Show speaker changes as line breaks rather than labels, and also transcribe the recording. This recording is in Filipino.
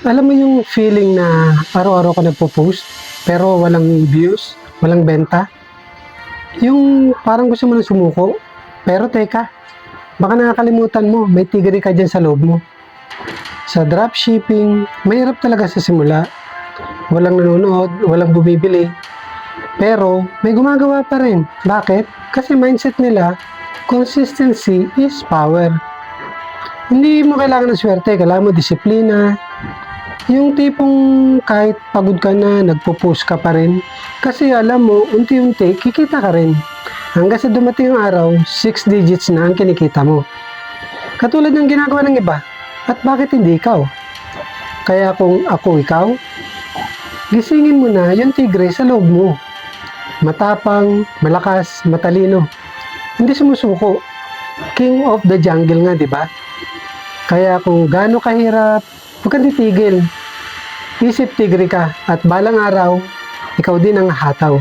Alam mo yung feeling na araw-araw ka nagpo-post, pero walang views, walang benta? Yung parang gusto mo na sumuko, pero teka, baka nakakalimutan mo, may tigre ka dyan sa loob mo. Sa dropshipping, mahirap talaga sa simula. Walang nanonood, walang bumibili. Pero may gumagawa pa rin. Bakit? Kasi mindset nila, consistency is power. Hindi mo kailangan ng swerte, kailangan mo disiplina. Yung tipong kahit pagod ka na, nagpo-post ka pa rin. Kasi alam mo, unti-unti, kikita ka rin. Hanggang sa dumating ang araw, 6 digits na ang kinikita mo. Katulad ng ginagawa ng iba. At bakit hindi ikaw? Kaya kung ako ikaw, gisingin mo na yung tigre sa loob mo. Matapang, malakas, matalino. Hindi sumusuko. King of the jungle nga, di ba? Kaya kung gaano kahirap, huwag kang titigil. Isip tigre ka at balang araw, ikaw din ang hataw.